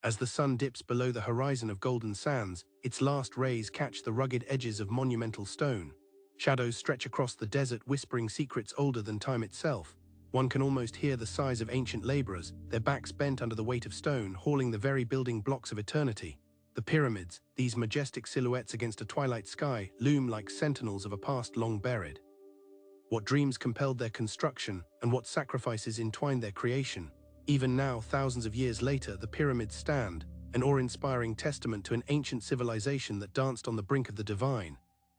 As the sun dips below the horizon of golden sands, its last rays catch the rugged edges of monumental stone. Shadows stretch across the desert, whispering secrets older than time itself. One can almost hear the sighs of ancient laborers, their backs bent under the weight of stone, hauling the very building blocks of eternity. The pyramids, these majestic silhouettes against a twilight sky, loom like sentinels of a past long buried. What dreams compelled their construction, and what sacrifices entwined their creation? Even now, thousands of years later, the pyramids stand, an awe-inspiring testament to an ancient civilization that danced on the brink of the divine.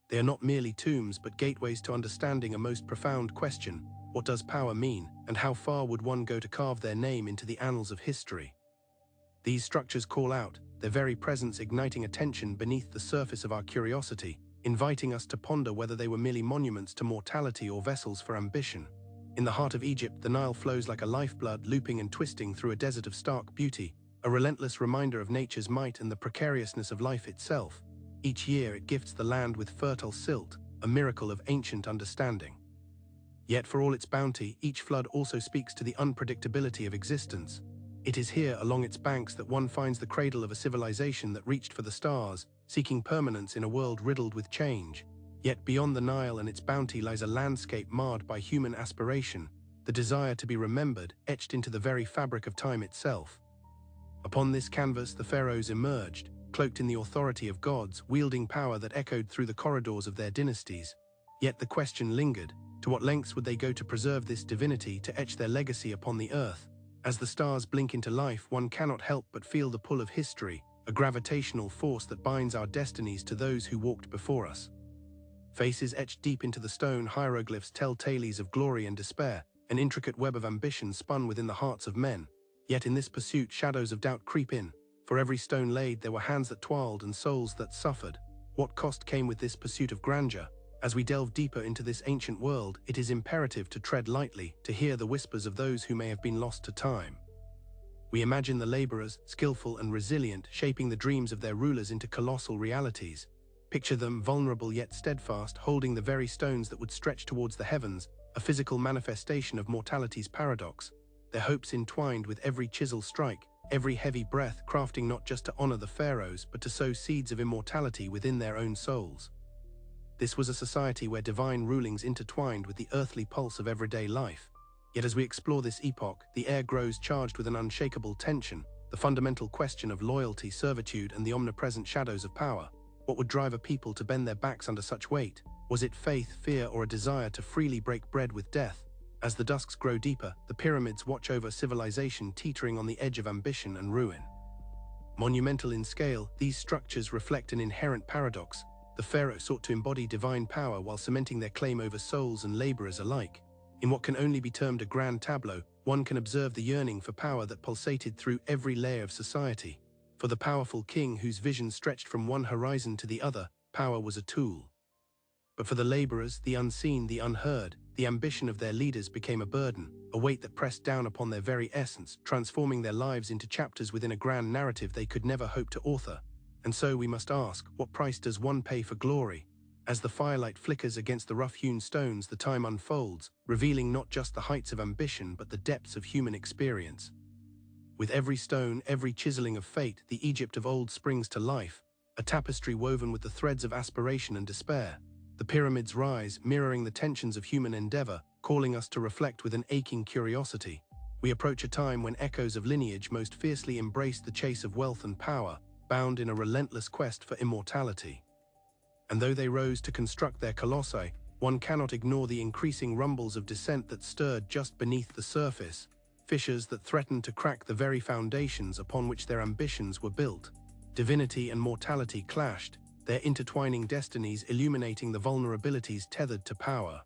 They are not merely tombs, but gateways to understanding a most profound question: what does power mean, and how far would one go to carve their name into the annals of history? These structures call out, their very presence igniting attention beneath the surface of our curiosity, inviting us to ponder whether they were merely monuments to mortality or vessels for ambition. In the heart of Egypt, the Nile flows like a lifeblood, looping and twisting through a desert of stark beauty, a relentless reminder of nature's might and the precariousness of life itself. Each year it gifts the land with fertile silt, a miracle of ancient understanding. Yet for all its bounty, each flood also speaks to the unpredictability of existence. It is here, along its banks, that one finds the cradle of a civilization that reached for the stars, seeking permanence in a world riddled with change. Yet beyond the Nile and its bounty lies a landscape marred by human aspiration, the desire to be remembered, etched into the very fabric of time itself. Upon this canvas the pharaohs emerged, cloaked in the authority of gods, wielding power that echoed through the corridors of their dynasties. Yet the question lingered: to what lengths would they go to preserve this divinity, to etch their legacy upon the earth? As the stars blink into life, one cannot help but feel the pull of history, a gravitational force that binds our destinies to those who walked before us. Faces etched deep into the stone, hieroglyphs tell tales of glory and despair, an intricate web of ambition spun within the hearts of men. Yet in this pursuit, shadows of doubt creep in. For every stone laid, there were hands that toiled and souls that suffered. What cost came with this pursuit of grandeur? As we delve deeper into this ancient world, it is imperative to tread lightly, to hear the whispers of those who may have been lost to time. We imagine the laborers, skillful and resilient, shaping the dreams of their rulers into colossal realities. Picture them, vulnerable yet steadfast, holding the very stones that would stretch towards the heavens, a physical manifestation of mortality's paradox. Their hopes entwined with every chisel strike, every heavy breath, crafting not just to honor the pharaohs, but to sow seeds of immortality within their own souls. This was a society where divine rulings intertwined with the earthly pulse of everyday life. Yet as we explore this epoch, the air grows charged with an unshakable tension, the fundamental question of loyalty, servitude, and the omnipresent shadows of power. What would drive a people to bend their backs under such weight? Was it faith, fear, or a desire to freely break bread with death? As the dusks grow deeper, the pyramids watch over civilization teetering on the edge of ambition and ruin. Monumental in scale, these structures reflect an inherent paradox. The pharaoh sought to embody divine power while cementing their claim over souls and laborers alike. In what can only be termed a grand tableau, one can observe the yearning for power that pulsated through every layer of society. For the powerful king whose vision stretched from one horizon to the other, power was a tool. But for the laborers, the unseen, the unheard, the ambition of their leaders became a burden, a weight that pressed down upon their very essence, transforming their lives into chapters within a grand narrative they could never hope to author. And so we must ask, what price does one pay for glory? As the firelight flickers against the rough-hewn stones, the time unfolds, revealing not just the heights of ambition but the depths of human experience. With every stone, every chiseling of fate, the Egypt of old springs to life, a tapestry woven with the threads of aspiration and despair. The pyramids rise, mirroring the tensions of human endeavor, calling us to reflect with an aching curiosity. We approach a time when echoes of lineage most fiercely embraced the chase of wealth and power, bound in a relentless quest for immortality. And though they rose to construct their colossi, one cannot ignore the increasing rumbles of dissent that stirred just beneath the surface, fissures that threatened to crack the very foundations upon which their ambitions were built. Divinity and mortality clashed, their intertwining destinies illuminating the vulnerabilities tethered to power.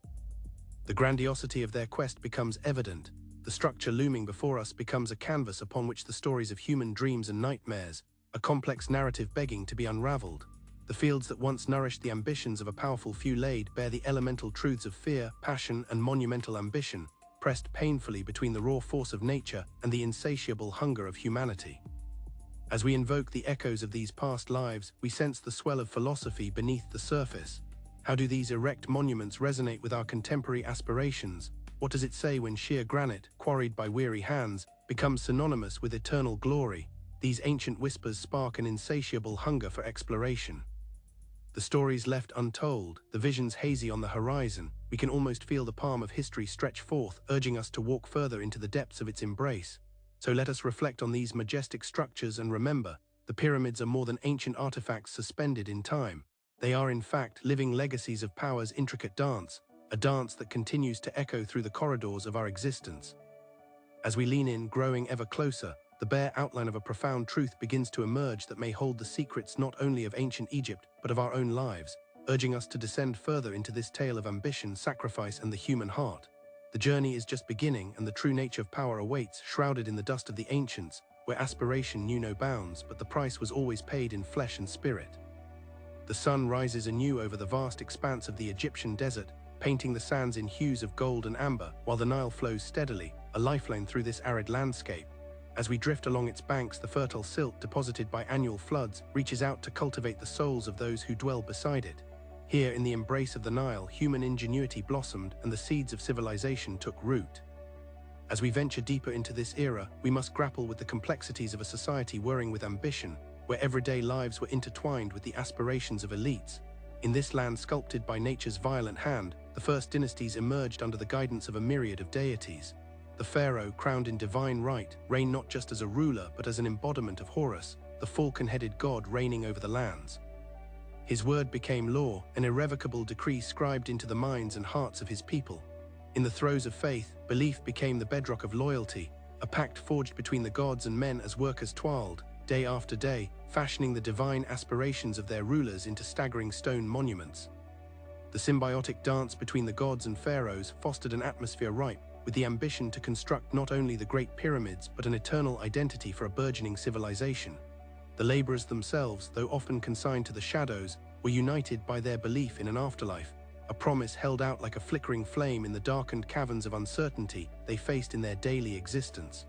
The grandiosity of their quest becomes evident. The structure looming before us becomes a canvas upon which the stories of human dreams and nightmares, a complex narrative begging to be unraveled. The fields that once nourished the ambitions of a powerful few laid bare the elemental truths of fear, passion, and monumental ambition, pressed painfully between the raw force of nature and the insatiable hunger of humanity. As we invoke the echoes of these past lives, we sense the swell of philosophy beneath the surface. How do these erect monuments resonate with our contemporary aspirations? What does it say when sheer granite, quarried by weary hands, becomes synonymous with eternal glory? These ancient whispers spark an insatiable hunger for exploration. The stories left untold, the visions hazy on the horizon, we can almost feel the palm of history stretch forth, urging us to walk further into the depths of its embrace. So let us reflect on these majestic structures and remember, the pyramids are more than ancient artifacts suspended in time. They are in fact living legacies of power's intricate dance, a dance that continues to echo through the corridors of our existence. As we lean in, growing ever closer, the bare outline of a profound truth begins to emerge that may hold the secrets not only of ancient Egypt, but of our own lives, urging us to descend further into this tale of ambition, sacrifice, and the human heart. The journey is just beginning, and the true nature of power awaits, shrouded in the dust of the ancients, where aspiration knew no bounds, but the price was always paid in flesh and spirit. The sun rises anew over the vast expanse of the Egyptian desert, painting the sands in hues of gold and amber, while the Nile flows steadily, a lifeline through this arid landscape. As we drift along its banks, the fertile silt deposited by annual floods reaches out to cultivate the souls of those who dwell beside it. Here, in the embrace of the Nile, human ingenuity blossomed and the seeds of civilization took root. As we venture deeper into this era, we must grapple with the complexities of a society whirring with ambition, where everyday lives were intertwined with the aspirations of elites. In this land sculpted by nature's violent hand, the first dynasties emerged under the guidance of a myriad of deities. The pharaoh, crowned in divine right, reigned not just as a ruler but as an embodiment of Horus, the falcon-headed god reigning over the lands. His word became law, an irrevocable decree scribed into the minds and hearts of his people. In the throes of faith, belief became the bedrock of loyalty, a pact forged between the gods and men as workers toiled, day after day, fashioning the divine aspirations of their rulers into staggering stone monuments. The symbiotic dance between the gods and pharaohs fostered an atmosphere ripe with the ambition to construct not only the great pyramids but an eternal identity for a burgeoning civilization. The laborers themselves, though often consigned to the shadows, were united by their belief in an afterlife, a promise held out like a flickering flame in the darkened caverns of uncertainty they faced in their daily existence.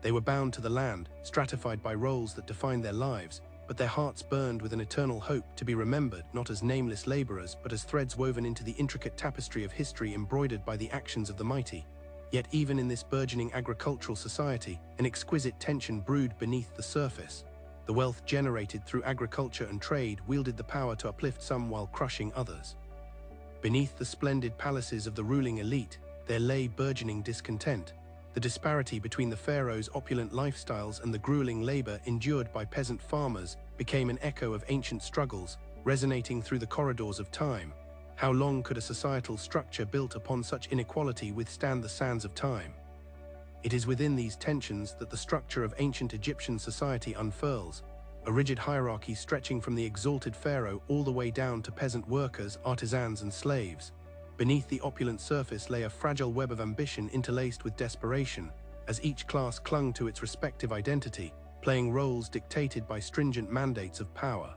They were bound to the land, stratified by roles that defined their lives, but their hearts burned with an eternal hope to be remembered not as nameless laborers but as threads woven into the intricate tapestry of history embroidered by the actions of the mighty. Yet even in this burgeoning agricultural society, an exquisite tension brewed beneath the surface. The wealth generated through agriculture and trade wielded the power to uplift some while crushing others. Beneath the splendid palaces of the ruling elite, there lay burgeoning discontent. The disparity between the pharaoh's opulent lifestyles and the grueling labor endured by peasant farmers became an echo of ancient struggles, resonating through the corridors of time. How long could a societal structure built upon such inequality withstand the sands of time? It is within these tensions that the structure of ancient Egyptian society unfurls, a rigid hierarchy stretching from the exalted pharaoh all the way down to peasant workers, artisans, and slaves. Beneath the opulent surface lay a fragile web of ambition interlaced with desperation, as each class clung to its respective identity, playing roles dictated by stringent mandates of power.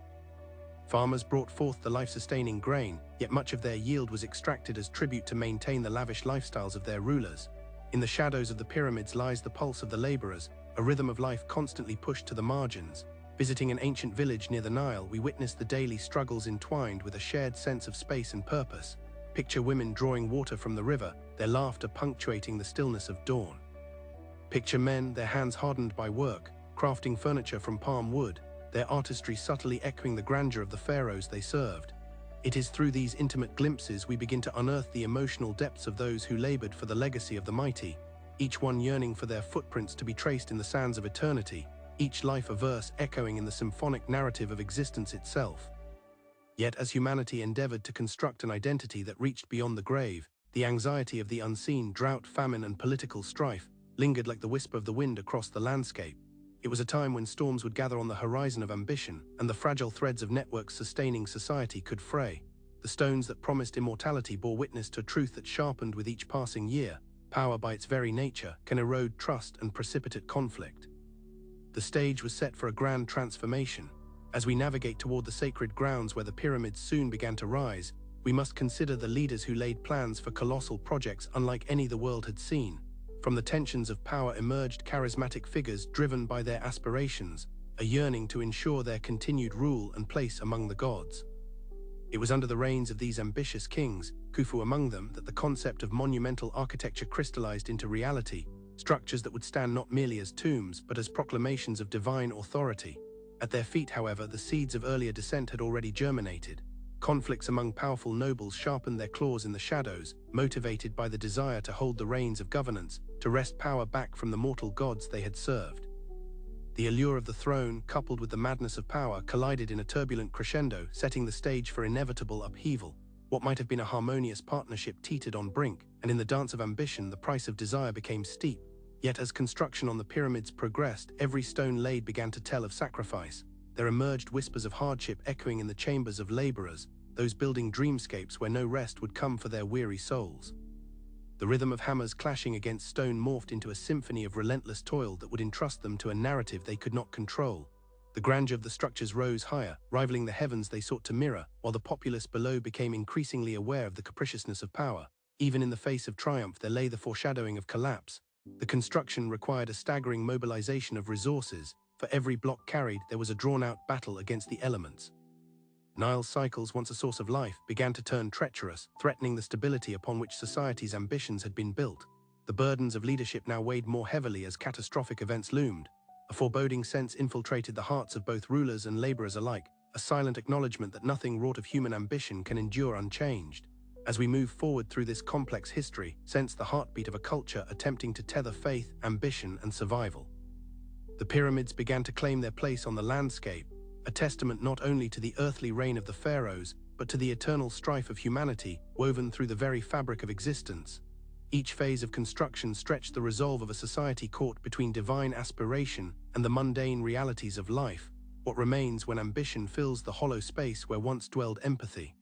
Farmers brought forth the life-sustaining grain, yet much of their yield was extracted as tribute to maintain the lavish lifestyles of their rulers. In the shadows of the pyramids lies the pulse of the laborers, a rhythm of life constantly pushed to the margins. Visiting an ancient village near the Nile, we witnessed the daily struggles entwined with a shared sense of space and purpose. Picture women drawing water from the river, their laughter punctuating the stillness of dawn. Picture men, their hands hardened by work, crafting furniture from palm wood, their artistry subtly echoing the grandeur of the pharaohs they served. It is through these intimate glimpses we begin to unearth the emotional depths of those who labored for the legacy of the mighty, each one yearning for their footprints to be traced in the sands of eternity, each life a verse echoing in the symphonic narrative of existence itself. Yet as humanity endeavored to construct an identity that reached beyond the grave, the anxiety of the unseen, drought, famine, and political strife lingered like the whisper of the wind across the landscape. It was a time when storms would gather on the horizon of ambition, and the fragile threads of networks sustaining society could fray. The stones that promised immortality bore witness to a truth that sharpened with each passing year. Power by its very nature can erode trust and precipitate conflict. The stage was set for a grand transformation. As we navigate toward the sacred grounds where the pyramids soon began to rise, we must consider the leaders who laid plans for colossal projects unlike any the world had seen. From the tensions of power emerged charismatic figures driven by their aspirations, a yearning to ensure their continued rule and place among the gods. It was under the reigns of these ambitious kings, Khufu among them, that the concept of monumental architecture crystallized into reality, structures that would stand not merely as tombs, but as proclamations of divine authority. At their feet, however, the seeds of earlier descent had already germinated. Conflicts among powerful nobles sharpened their claws in the shadows, motivated by the desire to hold the reins of governance, to wrest power back from the mortal gods they had served. The allure of the throne, coupled with the madness of power, collided in a turbulent crescendo, setting the stage for inevitable upheaval. What might have been a harmonious partnership teetered on brink, and in the dance of ambition, the price of desire became steep. Yet as construction on the pyramids progressed, every stone laid began to tell of sacrifice. There emerged whispers of hardship echoing in the chambers of laborers, those building dreamscapes where no rest would come for their weary souls. The rhythm of hammers clashing against stone morphed into a symphony of relentless toil that would entrust them to a narrative they could not control. The grandeur of the structures rose higher, rivaling the heavens they sought to mirror, while the populace below became increasingly aware of the capriciousness of power. Even in the face of triumph, there lay the foreshadowing of collapse. The construction required a staggering mobilization of resources. For every block carried, there was a drawn-out battle against the elements. Nile's cycles, once a source of life, began to turn treacherous, threatening the stability upon which society's ambitions had been built. The burdens of leadership now weighed more heavily as catastrophic events loomed. A foreboding sense infiltrated the hearts of both rulers and laborers alike, a silent acknowledgement that nothing wrought of human ambition can endure unchanged. As we move forward through this complex history, sense the heartbeat of a culture attempting to tether faith, ambition, and survival. The pyramids began to claim their place on the landscape, a testament not only to the earthly reign of the pharaohs, but to the eternal strife of humanity, woven through the very fabric of existence. Each phase of construction stretched the resolve of a society caught between divine aspiration and the mundane realities of life, what remains when ambition fills the hollow space where once dwelled empathy.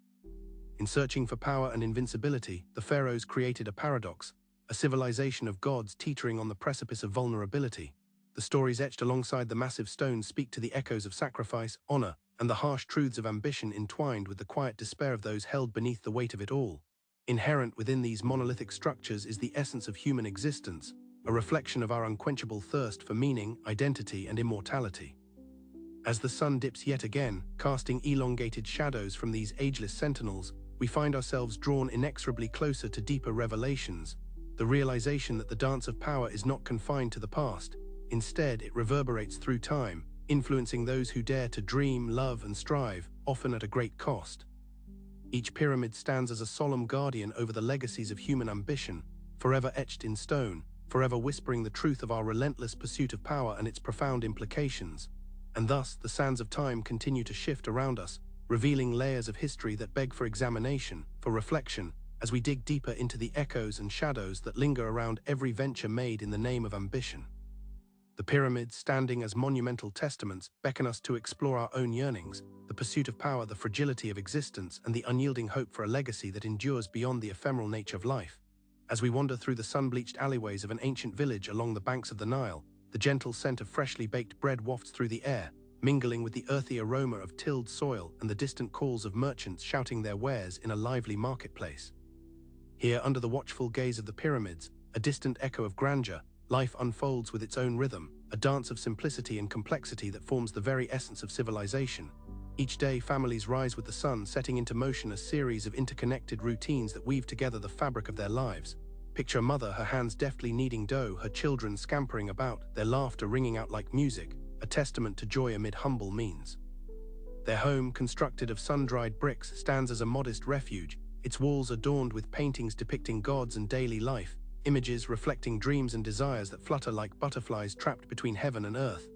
In searching for power and invincibility, the pharaohs created a paradox, a civilization of gods teetering on the precipice of vulnerability. The stories etched alongside the massive stones speak to the echoes of sacrifice, honor, and the harsh truths of ambition entwined with the quiet despair of those held beneath the weight of it all. Inherent within these monolithic structures is the essence of human existence, a reflection of our unquenchable thirst for meaning, identity, and immortality. As the sun dips yet again, casting elongated shadows from these ageless sentinels, we find ourselves drawn inexorably closer to deeper revelations, the realization that the dance of power is not confined to the past. Instead, it reverberates through time, influencing those who dare to dream, love, and strive, often at a great cost. Each pyramid stands as a solemn guardian over the legacies of human ambition, forever etched in stone, forever whispering the truth of our relentless pursuit of power and its profound implications. And thus, the sands of time continue to shift around us, revealing layers of history that beg for examination, for reflection, as we dig deeper into the echoes and shadows that linger around every venture made in the name of ambition. The pyramids, standing as monumental testaments, beckon us to explore our own yearnings, the pursuit of power, the fragility of existence, and the unyielding hope for a legacy that endures beyond the ephemeral nature of life. As we wander through the sun-bleached alleyways of an ancient village along the banks of the Nile, the gentle scent of freshly baked bread wafts through the air, mingling with the earthy aroma of tilled soil and the distant calls of merchants shouting their wares in a lively marketplace. Here, under the watchful gaze of the pyramids, a distant echo of grandeur, life unfolds with its own rhythm, a dance of simplicity and complexity that forms the very essence of civilization. Each day, families rise with the sun, setting into motion a series of interconnected routines that weave together the fabric of their lives. Picture a mother, her hands deftly kneading dough, her children scampering about, their laughter ringing out like music, a testament to joy amid humble means. Their home, constructed of sun-dried bricks, stands as a modest refuge, its walls adorned with paintings depicting gods and daily life, images reflecting dreams and desires that flutter like butterflies trapped between heaven and earth.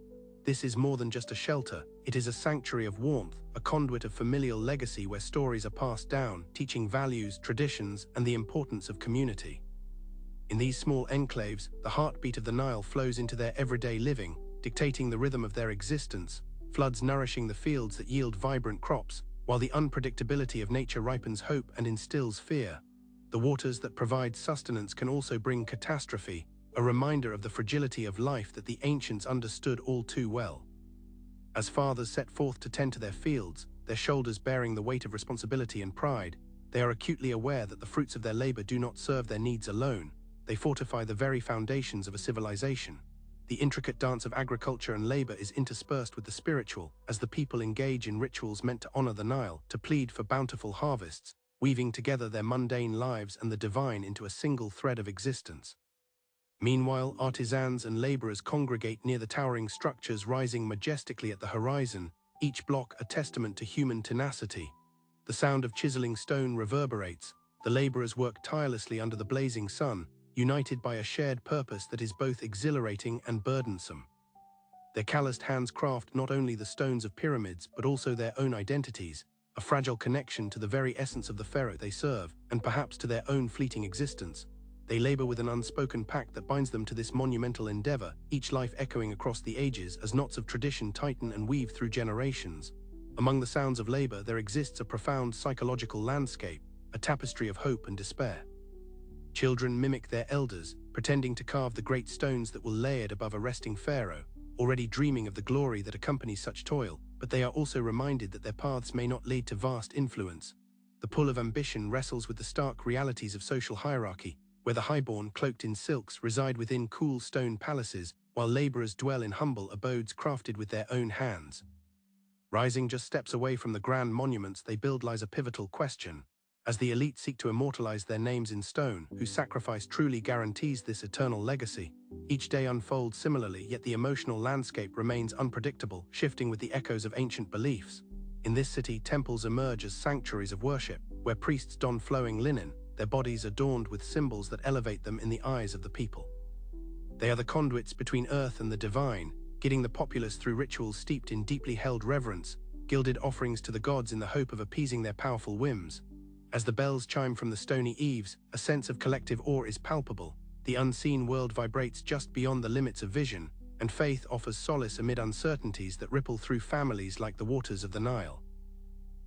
This is more than just a shelter, it is a sanctuary of warmth, a conduit of familial legacy where stories are passed down, teaching values, traditions, and the importance of community. In these small enclaves, the heartbeat of the Nile flows into their everyday living, dictating the rhythm of their existence, floods nourishing the fields that yield vibrant crops, while the unpredictability of nature ripens hope and instills fear. The waters that provide sustenance can also bring catastrophe, a reminder of the fragility of life that the ancients understood all too well. As fathers set forth to tend to their fields, their shoulders bearing the weight of responsibility and pride, they are acutely aware that the fruits of their labor do not serve their needs alone, they fortify the very foundations of a civilization. The intricate dance of agriculture and labor is interspersed with the spiritual, as the people engage in rituals meant to honor the Nile, to plead for bountiful harvests, weaving together their mundane lives and the divine into a single thread of existence. Meanwhile, artisans and laborers congregate near the towering structures rising majestically at the horizon, each block a testament to human tenacity. The sound of chiseling stone reverberates. The laborers work tirelessly under the blazing sun, united by a shared purpose that is both exhilarating and burdensome. Their calloused hands craft not only the stones of pyramids, but also their own identities, a fragile connection to the very essence of the pharaoh they serve, and perhaps to their own fleeting existence. They labor with an unspoken pact that binds them to this monumental endeavor, each life echoing across the ages as knots of tradition tighten and weave through generations. Among the sounds of labor, there exists a profound psychological landscape, a tapestry of hope and despair. Children mimic their elders, pretending to carve the great stones that will lay it above a resting pharaoh, already dreaming of the glory that accompanies such toil, but they are also reminded that their paths may not lead to vast influence. The pull of ambition wrestles with the stark realities of social hierarchy, where the highborn, cloaked in silks, reside within cool stone palaces, while laborers dwell in humble abodes crafted with their own hands. Rising just steps away from the grand monuments they build lies a pivotal question. As the elite seek to immortalize their names in stone, whose sacrifice truly guarantees this eternal legacy? Each day unfolds similarly, yet the emotional landscape remains unpredictable, shifting with the echoes of ancient beliefs. In this city, temples emerge as sanctuaries of worship, where priests don flowing linen, their bodies adorned with symbols that elevate them in the eyes of the people. They are the conduits between earth and the divine, guiding the populace through rituals steeped in deeply held reverence, gilded offerings to the gods in the hope of appeasing their powerful whims. As the bells chime from the stony eaves, a sense of collective awe is palpable. The unseen world vibrates just beyond the limits of vision, and faith offers solace amid uncertainties that ripple through families like the waters of the Nile.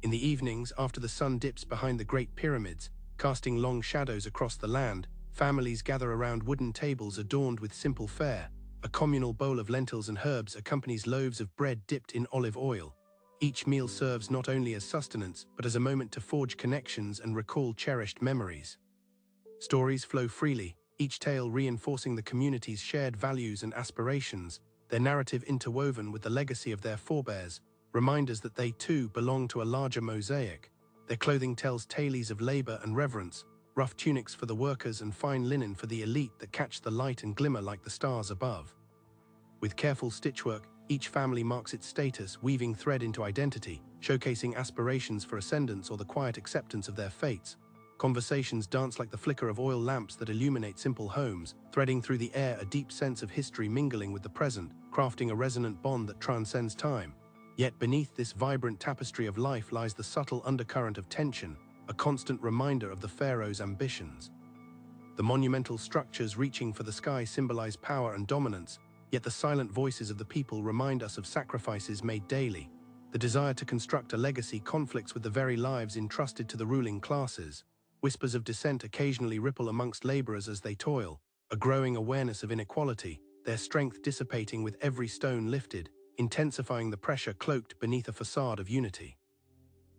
In the evenings, after the sun dips behind the Great Pyramids, casting long shadows across the land, families gather around wooden tables adorned with simple fare. A communal bowl of lentils and herbs accompanies loaves of bread dipped in olive oil. Each meal serves not only as sustenance, but as a moment to forge connections and recall cherished memories. Stories flow freely, each tale reinforcing the community's shared values and aspirations, their narrative interwoven with the legacy of their forebears, reminders that they too belong to a larger mosaic. Their clothing tells tales of labor and reverence, rough tunics for the workers and fine linen for the elite that catch the light and glimmer like the stars above. With careful stitchwork, each family marks its status, weaving thread into identity, showcasing aspirations for ascendance or the quiet acceptance of their fates. Conversations dance like the flicker of oil lamps that illuminate simple homes, threading through the air a deep sense of history mingling with the present, crafting a resonant bond that transcends time. Yet beneath this vibrant tapestry of life lies the subtle undercurrent of tension, a constant reminder of the pharaoh's ambitions. The monumental structures reaching for the sky symbolize power and dominance, yet the silent voices of the people remind us of sacrifices made daily. The desire to construct a legacy conflicts with the very lives entrusted to the ruling classes. Whispers of dissent occasionally ripple amongst laborers as they toil, a growing awareness of inequality, their strength dissipating with every stone lifted, intensifying the pressure cloaked beneath a facade of unity.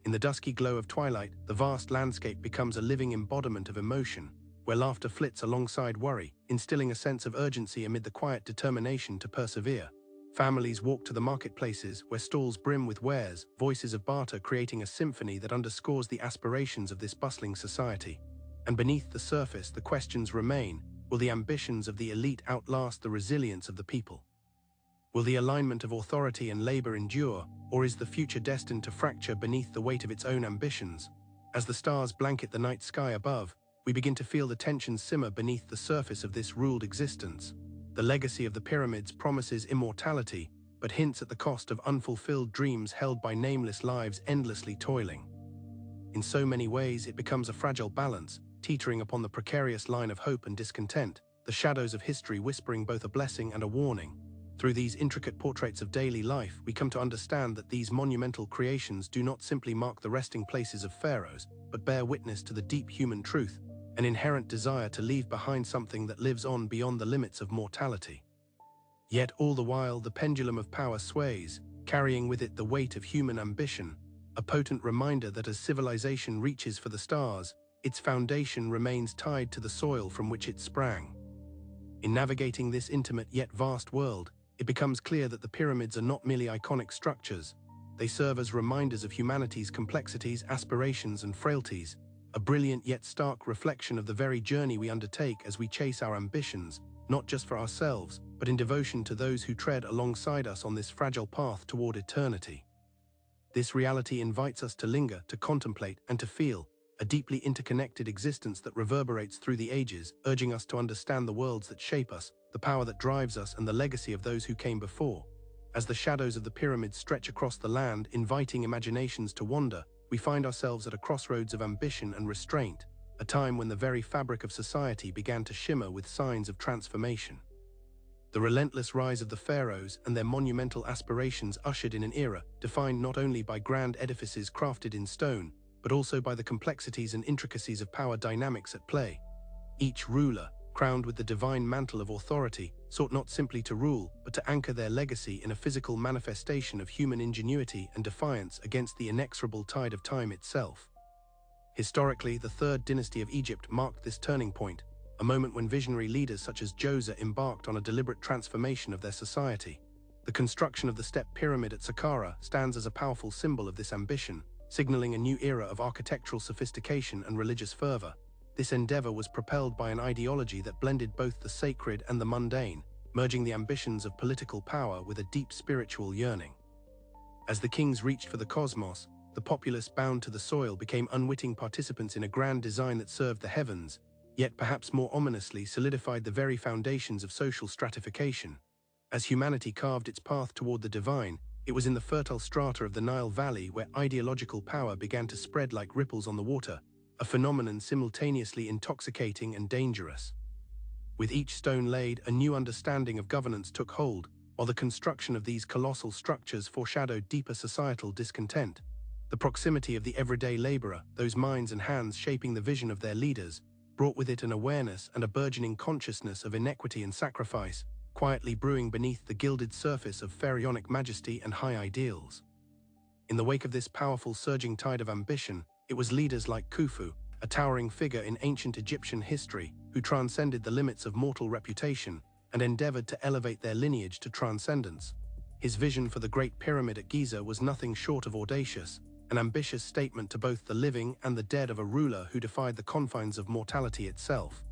In the dusky glow of twilight, the vast landscape becomes a living embodiment of emotion, where laughter flits alongside worry, instilling a sense of urgency amid the quiet determination to persevere. Families walk to the marketplaces, where stalls brim with wares, voices of barter creating a symphony that underscores the aspirations of this bustling society. And beneath the surface, the questions remain: will the ambitions of the elite outlast the resilience of the people? Will the alignment of authority and labor endure, or is the future destined to fracture beneath the weight of its own ambitions? As the stars blanket the night sky above, we begin to feel the tensions simmer beneath the surface of this ruled existence. The legacy of the pyramids promises immortality, but hints at the cost of unfulfilled dreams held by nameless lives endlessly toiling. In so many ways, it becomes a fragile balance, teetering upon the precarious line of hope and discontent, the shadows of history whispering both a blessing and a warning. Through these intricate portraits of daily life, we come to understand that these monumental creations do not simply mark the resting places of pharaohs, but bear witness to the deep human truth, an inherent desire to leave behind something that lives on beyond the limits of mortality. Yet all the while, the pendulum of power sways, carrying with it the weight of human ambition, a potent reminder that as civilization reaches for the stars, its foundation remains tied to the soil from which it sprang. In navigating this intimate yet vast world, it becomes clear that the pyramids are not merely iconic structures. They serve as reminders of humanity's complexities, aspirations, and frailties, a brilliant yet stark reflection of the very journey we undertake as we chase our ambitions, not just for ourselves, but in devotion to those who tread alongside us on this fragile path toward eternity. This reality invites us to linger, to contemplate, and to feel, a deeply interconnected existence that reverberates through the ages, urging us to understand the worlds that shape us, the power that drives us, and the legacy of those who came before. As the shadows of the pyramids stretch across the land, inviting imaginations to wander, we find ourselves at a crossroads of ambition and restraint, a time when the very fabric of society began to shimmer with signs of transformation. The relentless rise of the pharaohs and their monumental aspirations ushered in an era defined not only by grand edifices crafted in stone, but also by the complexities and intricacies of power dynamics at play. Each ruler, crowned with the divine mantle of authority, sought not simply to rule, but to anchor their legacy in a physical manifestation of human ingenuity and defiance against the inexorable tide of time itself. Historically, the Third Dynasty of Egypt marked this turning point, a moment when visionary leaders such as Djoser embarked on a deliberate transformation of their society. The construction of the Step Pyramid at Saqqara stands as a powerful symbol of this ambition, signaling a new era of architectural sophistication and religious fervor. This endeavor was propelled by an ideology that blended both the sacred and the mundane, merging the ambitions of political power with a deep spiritual yearning. As the kings reached for the cosmos, the populace bound to the soil became unwitting participants in a grand design that served the heavens, yet perhaps more ominously solidified the very foundations of social stratification. As humanity carved its path toward the divine, it was in the fertile strata of the Nile Valley where ideological power began to spread like ripples on the water, a phenomenon simultaneously intoxicating and dangerous. With each stone laid, a new understanding of governance took hold, while the construction of these colossal structures foreshadowed deeper societal discontent. The proximity of the everyday laborer, those minds and hands shaping the vision of their leaders, brought with it an awareness and a burgeoning consciousness of inequity and sacrifice, quietly brewing beneath the gilded surface of pharaonic majesty and high ideals. In the wake of this powerful surging tide of ambition, it was leaders like Khufu, a towering figure in ancient Egyptian history, who transcended the limits of mortal reputation and endeavored to elevate their lineage to transcendence. His vision for the Great Pyramid at Giza was nothing short of audacious, an ambitious statement to both the living and the dead of a ruler who defied the confines of mortality itself.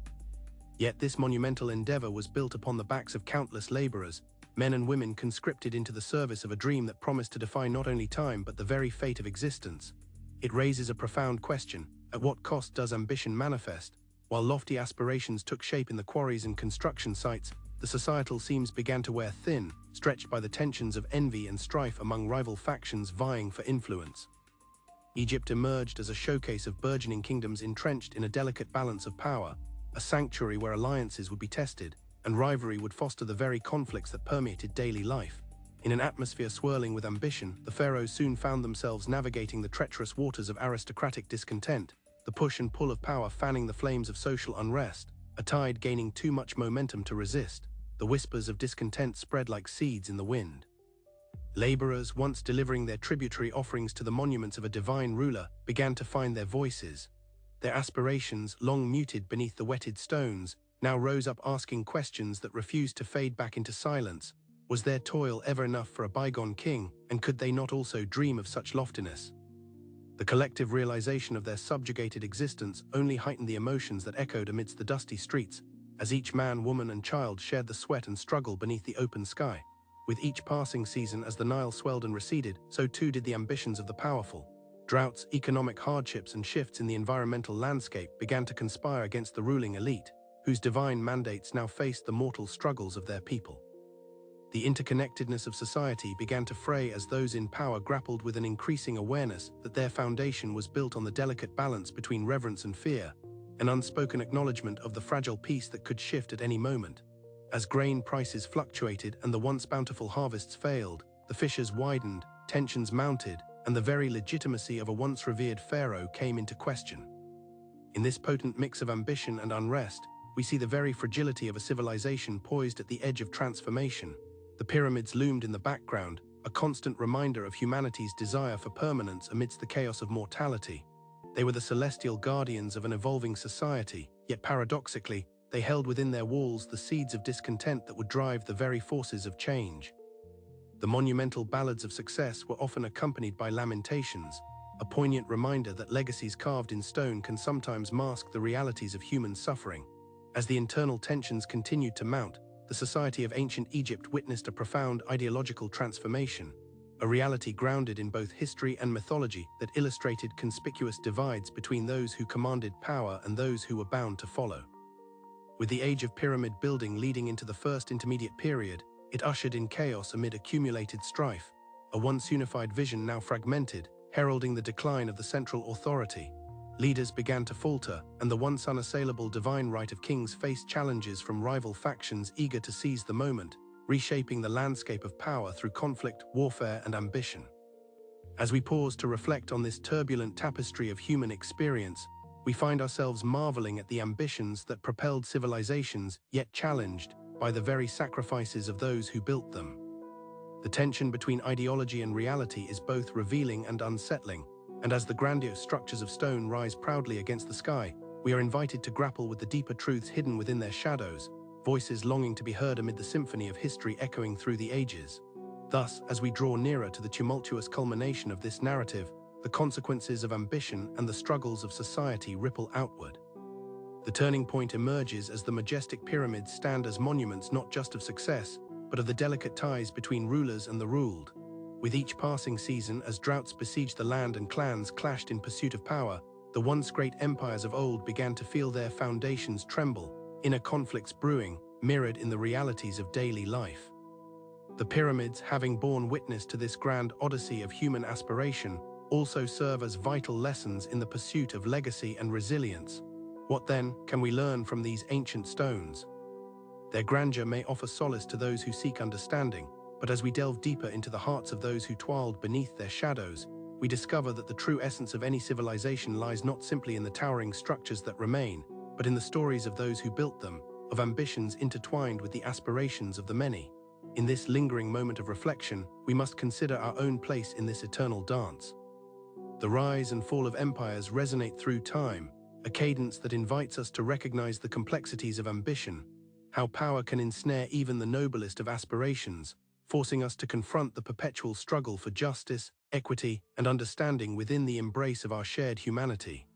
Yet this monumental endeavor was built upon the backs of countless laborers, men and women conscripted into the service of a dream that promised to defy not only time but the very fate of existence. It raises a profound question: at what cost does ambition manifest? While lofty aspirations took shape in the quarries and construction sites, the societal seams began to wear thin, stretched by the tensions of envy and strife among rival factions vying for influence. Egypt emerged as a showcase of burgeoning kingdoms entrenched in a delicate balance of power, a sanctuary where alliances would be tested, and rivalry would foster the very conflicts that permeated daily life. In an atmosphere swirling with ambition, the pharaohs soon found themselves navigating the treacherous waters of aristocratic discontent, the push and pull of power fanning the flames of social unrest, a tide gaining too much momentum to resist. The whispers of discontent spread like seeds in the wind. Laborers, once delivering their tributary offerings to the monuments of a divine ruler, began to find their voices. Their aspirations, long muted beneath the wetted stones, now rose up asking questions that refused to fade back into silence. Was their toil ever enough for a bygone king, and could they not also dream of such loftiness? The collective realization of their subjugated existence only heightened the emotions that echoed amidst the dusty streets, as each man, woman, and child shared the sweat and struggle beneath the open sky. With each passing season, as the Nile swelled and receded, so too did the ambitions of the powerful. Droughts, economic hardships, and shifts in the environmental landscape began to conspire against the ruling elite, whose divine mandates now faced the mortal struggles of their people. The interconnectedness of society began to fray as those in power grappled with an increasing awareness that their foundation was built on the delicate balance between reverence and fear, an unspoken acknowledgement of the fragile peace that could shift at any moment. As grain prices fluctuated and the once bountiful harvests failed, the fissures widened, tensions mounted, and the very legitimacy of a once revered pharaoh came into question. In this potent mix of ambition and unrest, we see the very fragility of a civilization poised at the edge of transformation. The pyramids loomed in the background, a constant reminder of humanity's desire for permanence amidst the chaos of mortality. They were the celestial guardians of an evolving society, yet paradoxically, they held within their walls the seeds of discontent that would drive the very forces of change. The monumental ballads of success were often accompanied by lamentations, a poignant reminder that legacies carved in stone can sometimes mask the realities of human suffering. As the internal tensions continued to mount, the society of ancient Egypt witnessed a profound ideological transformation, a reality grounded in both history and mythology that illustrated conspicuous divides between those who commanded power and those who were bound to follow. With the age of pyramid building leading into the first intermediate period, it ushered in chaos amid accumulated strife, a once unified vision now fragmented, heralding the decline of the central authority. Leaders began to falter, and the once unassailable divine right of kings faced challenges from rival factions eager to seize the moment, reshaping the landscape of power through conflict, warfare, and ambition. As we pause to reflect on this turbulent tapestry of human experience, we find ourselves marveling at the ambitions that propelled civilizations, yet challenged by the very sacrifices of those who built them. The tension between ideology and reality is both revealing and unsettling, and as the grandiose structures of stone rise proudly against the sky, we are invited to grapple with the deeper truths hidden within their shadows, voices longing to be heard amid the symphony of history echoing through the ages. Thus, as we draw nearer to the tumultuous culmination of this narrative, the consequences of ambition and the struggles of society ripple outward. The turning point emerges as the majestic pyramids stand as monuments not just of success, but of the delicate ties between rulers and the ruled. With each passing season, as droughts besieged the land and clans clashed in pursuit of power, the once great empires of old began to feel their foundations tremble, inner conflicts brewing, mirrored in the realities of daily life. The pyramids, having borne witness to this grand odyssey of human aspiration, also serve as vital lessons in the pursuit of legacy and resilience. What then can we learn from these ancient stones? Their grandeur may offer solace to those who seek understanding, but as we delve deeper into the hearts of those who toiled beneath their shadows, we discover that the true essence of any civilization lies not simply in the towering structures that remain, but in the stories of those who built them, of ambitions intertwined with the aspirations of the many. In this lingering moment of reflection, we must consider our own place in this eternal dance. The rise and fall of empires resonate through time, a cadence that invites us to recognize the complexities of ambition, how power can ensnare even the noblest of aspirations, forcing us to confront the perpetual struggle for justice, equity, and understanding within the embrace of our shared humanity.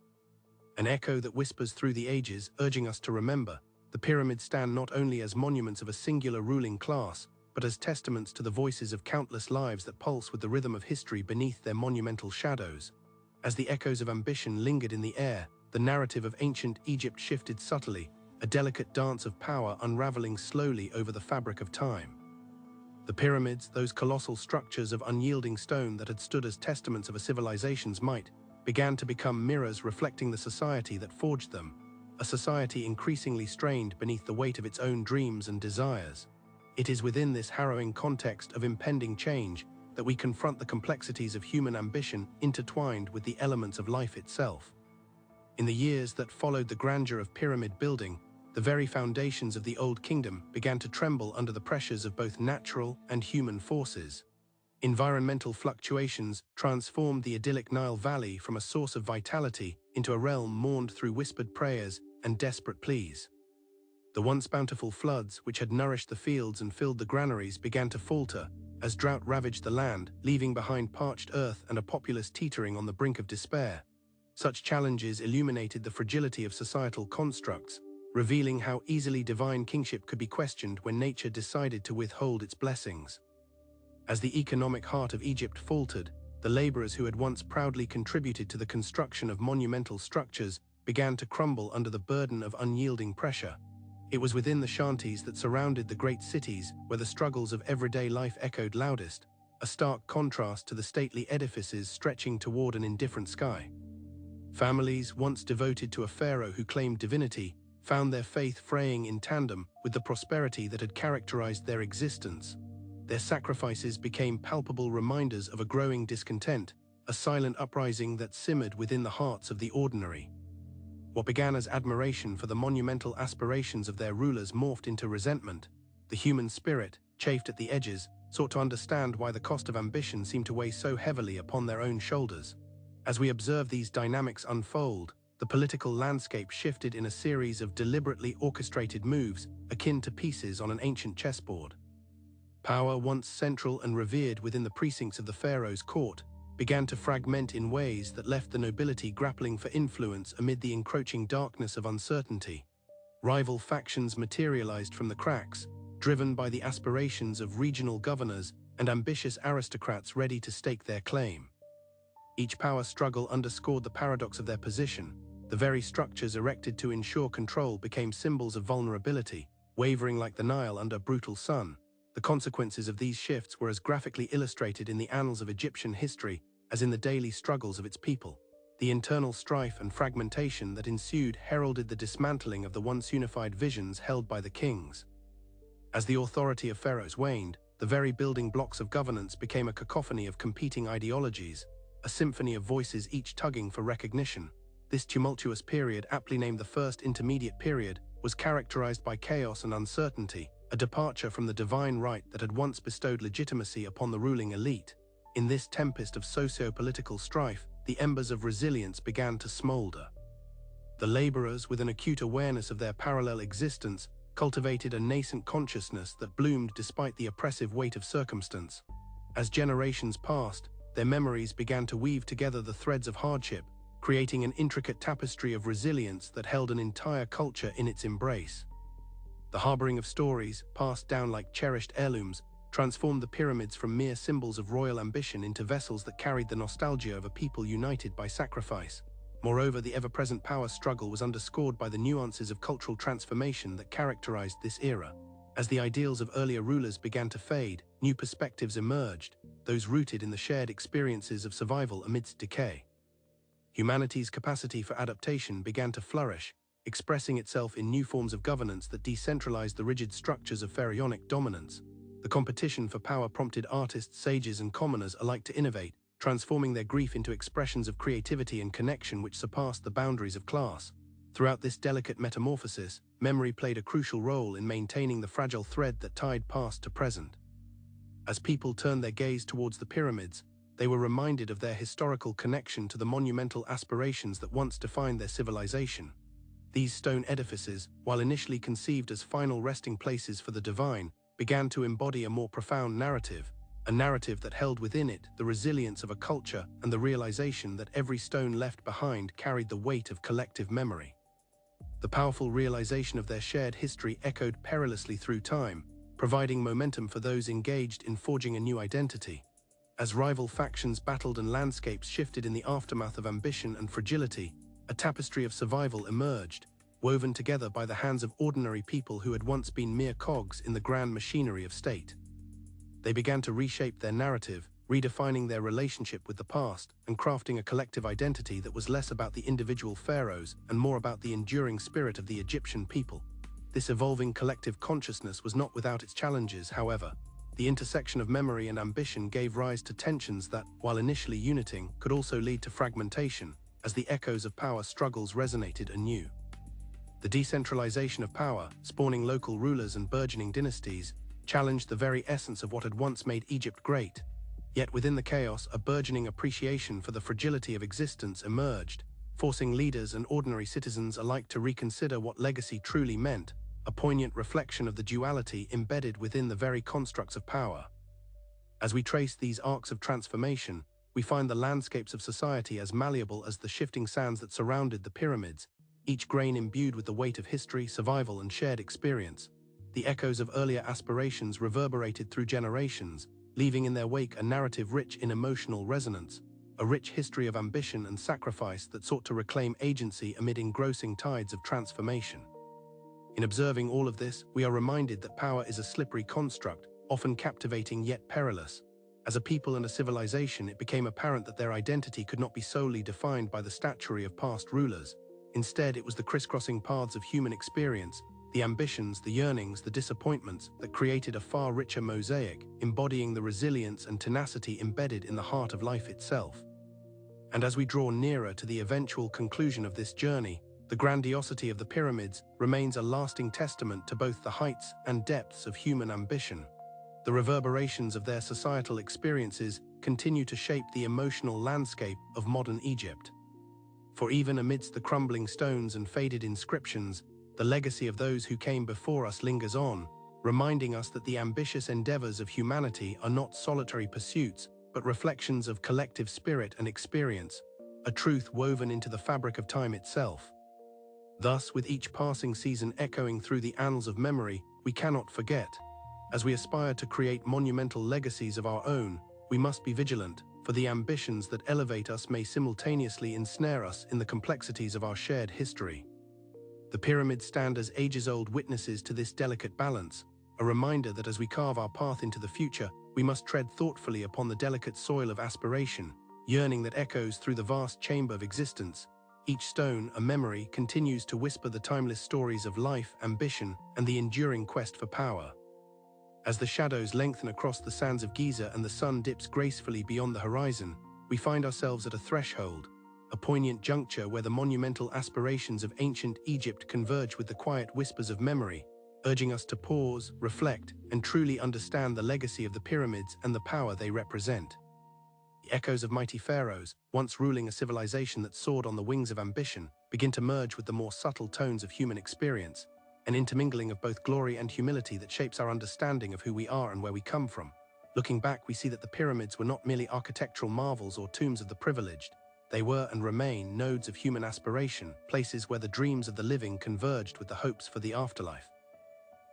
An echo that whispers through the ages, urging us to remember, the pyramids stand not only as monuments of a singular ruling class, but as testaments to the voices of countless lives that pulse with the rhythm of history beneath their monumental shadows. As the echoes of ambition lingered in the air, the narrative of ancient Egypt shifted subtly, a delicate dance of power unraveling slowly over the fabric of time. The pyramids, those colossal structures of unyielding stone that had stood as testaments of a civilization's might, began to become mirrors reflecting the society that forged them, a society increasingly strained beneath the weight of its own dreams and desires. It is within this harrowing context of impending change that we confront the complexities of human ambition intertwined with the elements of life itself. In the years that followed the grandeur of pyramid building, the very foundations of the Old Kingdom began to tremble under the pressures of both natural and human forces. Environmental fluctuations transformed the idyllic Nile Valley from a source of vitality into a realm mourned through whispered prayers and desperate pleas. The once bountiful floods, which had nourished the fields and filled the granaries, began to falter as drought ravaged the land, leaving behind parched earth and a populace teetering on the brink of despair. Such challenges illuminated the fragility of societal constructs, revealing how easily divine kingship could be questioned when nature decided to withhold its blessings. As the economic heart of Egypt faltered, the laborers who had once proudly contributed to the construction of monumental structures began to crumble under the burden of unyielding pressure. It was within the shanties that surrounded the great cities where the struggles of everyday life echoed loudest, a stark contrast to the stately edifices stretching toward an indifferent sky. Families, once devoted to a pharaoh who claimed divinity, found their faith fraying in tandem with the prosperity that had characterized their existence. Their sacrifices became palpable reminders of a growing discontent, a silent uprising that simmered within the hearts of the ordinary. What began as admiration for the monumental aspirations of their rulers morphed into resentment. The human spirit, chafed at the edges, sought to understand why the cost of ambition seemed to weigh so heavily upon their own shoulders. As we observe these dynamics unfold, the political landscape shifted in a series of deliberately orchestrated moves akin to pieces on an ancient chessboard. Power, once central and revered within the precincts of the pharaoh's court, began to fragment in ways that left the nobility grappling for influence amid the encroaching darkness of uncertainty. Rival factions materialized from the cracks, driven by the aspirations of regional governors and ambitious aristocrats ready to stake their claim. Each power struggle underscored the paradox of their position. The very structures erected to ensure control became symbols of vulnerability, wavering like the Nile under a brutal sun. The consequences of these shifts were as graphically illustrated in the annals of Egyptian history as in the daily struggles of its people. The internal strife and fragmentation that ensued heralded the dismantling of the once unified visions held by the kings. As the authority of pharaohs waned, the very building blocks of governance became a cacophony of competing ideologies, a symphony of voices each tugging for recognition. This tumultuous period, aptly named the First Intermediate Period, was characterized by chaos and uncertainty, a departure from the divine right that had once bestowed legitimacy upon the ruling elite. In this tempest of socio-political strife, the embers of resilience began to smolder. The laborers, with an acute awareness of their parallel existence, cultivated a nascent consciousness that bloomed despite the oppressive weight of circumstance. As generations passed, their memories began to weave together the threads of hardship, creating an intricate tapestry of resilience that held an entire culture in its embrace. The harboring of stories, passed down like cherished heirlooms, transformed the pyramids from mere symbols of royal ambition into vessels that carried the nostalgia of a people united by sacrifice. Moreover, the ever-present power struggle was underscored by the nuances of cultural transformation that characterized this era. As the ideals of earlier rulers began to fade, new perspectives emerged, those rooted in the shared experiences of survival amidst decay. Humanity's capacity for adaptation began to flourish, expressing itself in new forms of governance that decentralized the rigid structures of pharaonic dominance. The competition for power prompted artists, sages, and commoners alike to innovate, transforming their grief into expressions of creativity and connection which surpassed the boundaries of class. Throughout this delicate metamorphosis, memory played a crucial role in maintaining the fragile thread that tied past to present. As people turned their gaze towards the pyramids, they were reminded of their historical connection to the monumental aspirations that once defined their civilization. These stone edifices, while initially conceived as final resting places for the divine, began to embody a more profound narrative, a narrative that held within it the resilience of a culture and the realization that every stone left behind carried the weight of collective memory. The powerful realization of their shared history echoed perilously through time, providing momentum for those engaged in forging a new identity. As rival factions battled and landscapes shifted in the aftermath of ambition and fragility, a tapestry of survival emerged, woven together by the hands of ordinary people who had once been mere cogs in the grand machinery of state. They began to reshape their narrative, redefining their relationship with the past and crafting a collective identity that was less about the individual pharaohs and more about the enduring spirit of the Egyptian people. This evolving collective consciousness was not without its challenges, however. The intersection of memory and ambition gave rise to tensions that, while initially uniting, could also lead to fragmentation, as the echoes of power struggles resonated anew. The decentralization of power, spawning local rulers and burgeoning dynasties, challenged the very essence of what had once made Egypt great. Yet within the chaos, a burgeoning appreciation for the fragility of existence emerged, forcing leaders and ordinary citizens alike to reconsider what legacy truly meant, a poignant reflection of the duality embedded within the very constructs of power. As we trace these arcs of transformation, we find the landscapes of society as malleable as the shifting sands that surrounded the pyramids, each grain imbued with the weight of history, survival, and shared experience. The echoes of earlier aspirations reverberated through generations, leaving in their wake a narrative rich in emotional resonance, a rich history of ambition and sacrifice that sought to reclaim agency amid engrossing tides of transformation. In observing all of this, we are reminded that power is a slippery construct, often captivating yet perilous. As a people and a civilization, it became apparent that their identity could not be solely defined by the statuary of past rulers. Instead, it was the crisscrossing paths of human experience, the ambitions, the yearnings, the disappointments, that created a far richer mosaic, embodying the resilience and tenacity embedded in the heart of life itself. And as we draw nearer to the eventual conclusion of this journey, the grandiosity of the pyramids remains a lasting testament to both the heights and depths of human ambition. The reverberations of their societal experiences continue to shape the emotional landscape of modern Egypt. For even amidst the crumbling stones and faded inscriptions, the legacy of those who came before us lingers on, reminding us that the ambitious endeavors of humanity are not solitary pursuits, but reflections of collective spirit and experience, a truth woven into the fabric of time itself. Thus, with each passing season echoing through the annals of memory, we cannot forget. As we aspire to create monumental legacies of our own, we must be vigilant, for the ambitions that elevate us may simultaneously ensnare us in the complexities of our shared history. The pyramids stand as ages-old witnesses to this delicate balance, a reminder that as we carve our path into the future, we must tread thoughtfully upon the delicate soil of aspiration, yearning that echoes through the vast chamber of existence. Each stone, a memory, continues to whisper the timeless stories of life, ambition, and the enduring quest for power. As the shadows lengthen across the sands of Giza and the sun dips gracefully beyond the horizon, we find ourselves at a threshold, a poignant juncture where the monumental aspirations of ancient Egypt converge with the quiet whispers of memory, urging us to pause, reflect, and truly understand the legacy of the pyramids and the power they represent. The echoes of mighty pharaohs, once ruling a civilization that soared on the wings of ambition, begin to merge with the more subtle tones of human experience, an intermingling of both glory and humility that shapes our understanding of who we are and where we come from. Looking back, we see that the pyramids were not merely architectural marvels or tombs of the privileged. They were and remain nodes of human aspiration, places where the dreams of the living converged with the hopes for the afterlife.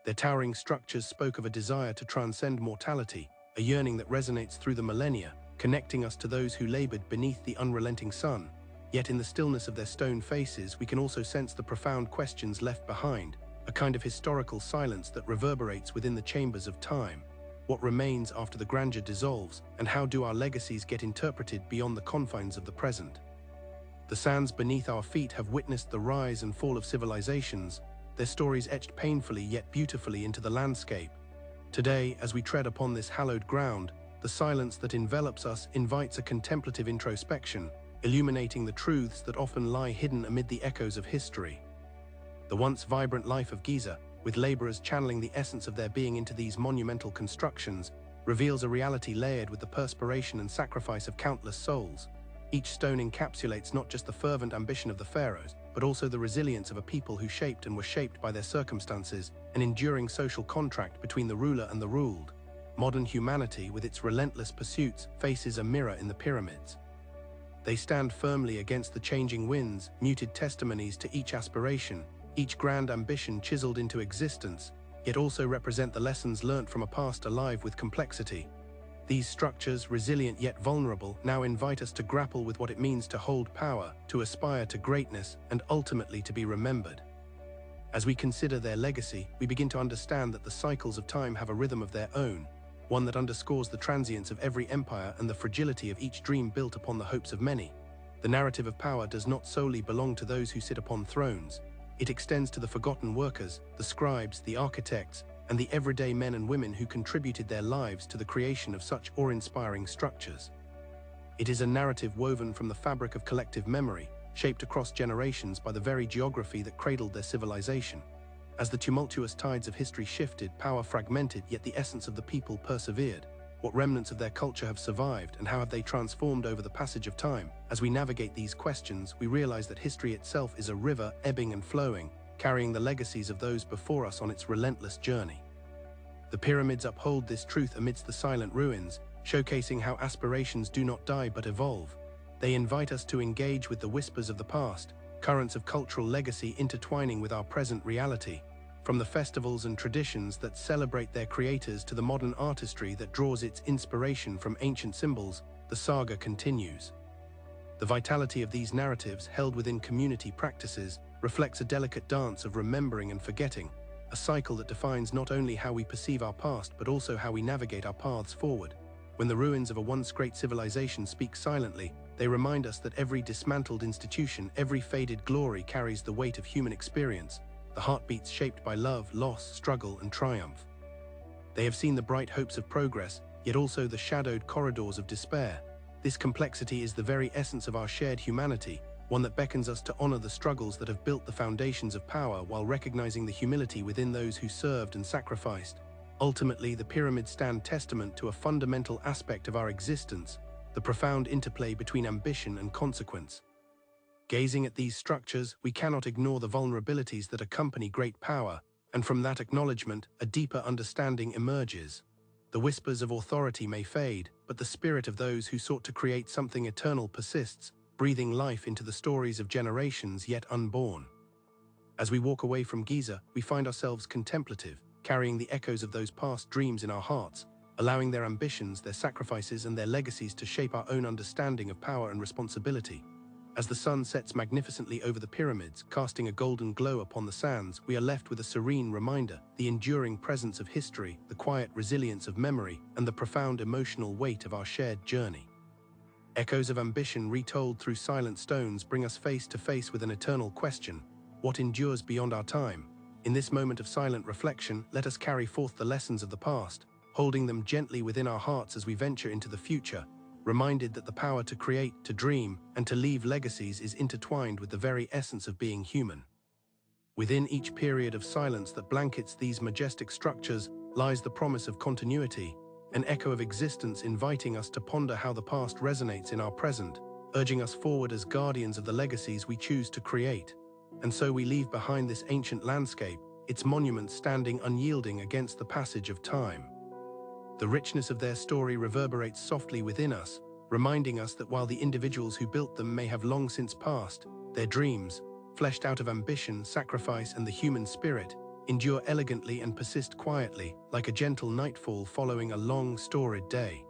Their towering structures spoke of a desire to transcend mortality, a yearning that resonates through the millennia, connecting us to those who labored beneath the unrelenting sun. Yet in the stillness of their stone faces, we can also sense the profound questions left behind, a kind of historical silence that reverberates within the chambers of time. What remains after the grandeur dissolves, and how do our legacies get interpreted beyond the confines of the present? The sands beneath our feet have witnessed the rise and fall of civilizations, their stories etched painfully yet beautifully into the landscape. Today, as we tread upon this hallowed ground, the silence that envelops us invites a contemplative introspection, illuminating the truths that often lie hidden amid the echoes of history. The once vibrant life of Giza, with laborers channeling the essence of their being into these monumental constructions, reveals a reality layered with the perspiration and sacrifice of countless souls. Each stone encapsulates not just the fervent ambition of the pharaohs, but also the resilience of a people who shaped and were shaped by their circumstances, an enduring social contract between the ruler and the ruled. Modern humanity, with its relentless pursuits, faces a mirror in the pyramids. They stand firmly against the changing winds, muted testimonies to each aspiration, each grand ambition chiseled into existence, yet also represent the lessons learnt from a past alive with complexity. These structures, resilient yet vulnerable, now invite us to grapple with what it means to hold power, to aspire to greatness, and ultimately to be remembered. As we consider their legacy, we begin to understand that the cycles of time have a rhythm of their own, one that underscores the transience of every empire and the fragility of each dream built upon the hopes of many. The narrative of power does not solely belong to those who sit upon thrones. It extends to the forgotten workers, the scribes, the architects, and the everyday men and women who contributed their lives to the creation of such awe-inspiring structures. It is a narrative woven from the fabric of collective memory, shaped across generations by the very geography that cradled their civilization. As the tumultuous tides of history shifted, power fragmented, yet the essence of the people persevered. What remnants of their culture have survived, and how have they transformed over the passage of time? As we navigate these questions, we realize that history itself is a river, ebbing and flowing, carrying the legacies of those before us on its relentless journey. The pyramids uphold this truth amidst the silent ruins, showcasing how aspirations do not die but evolve. They invite us to engage with the whispers of the past, currents of cultural legacy intertwining with our present reality. From the festivals and traditions that celebrate their creators to the modern artistry that draws its inspiration from ancient symbols, the saga continues. The vitality of these narratives, held within community practices, reflects a delicate dance of remembering and forgetting, a cycle that defines not only how we perceive our past but also how we navigate our paths forward. When the ruins of a once great civilization speak silently, they remind us that every dismantled institution, every faded glory carries the weight of human experience, the heartbeats shaped by love, loss, struggle, and triumph. They have seen the bright hopes of progress, yet also the shadowed corridors of despair. This complexity is the very essence of our shared humanity, one that beckons us to honor the struggles that have built the foundations of power while recognizing the humility within those who served and sacrificed. Ultimately, the pyramids stand testament to a fundamental aspect of our existence, the profound interplay between ambition and consequence. Gazing at these structures, we cannot ignore the vulnerabilities that accompany great power, and from that acknowledgement, a deeper understanding emerges. The whispers of authority may fade, but the spirit of those who sought to create something eternal persists, breathing life into the stories of generations yet unborn. As we walk away from Giza, we find ourselves contemplative, carrying the echoes of those past dreams in our hearts, allowing their ambitions, their sacrifices, and their legacies to shape our own understanding of power and responsibility. As the sun sets magnificently over the pyramids, casting a golden glow upon the sands, we are left with a serene reminder, the enduring presence of history, the quiet resilience of memory, and the profound emotional weight of our shared journey. Echoes of ambition retold through silent stones bring us face to face with an eternal question: what endures beyond our time? In this moment of silent reflection, let us carry forth the lessons of the past, holding them gently within our hearts as we venture into the future, reminded that the power to create, to dream, and to leave legacies is intertwined with the very essence of being human. Within each period of silence that blankets these majestic structures lies the promise of continuity, an echo of existence inviting us to ponder how the past resonates in our present, urging us forward as guardians of the legacies we choose to create. And so we leave behind this ancient landscape, its monuments standing unyielding against the passage of time. The richness of their story reverberates softly within us, reminding us that while the individuals who built them may have long since passed, their dreams, fleshed out of ambition, sacrifice, and the human spirit, endure elegantly and persist quietly, like a gentle nightfall following a long, storied day.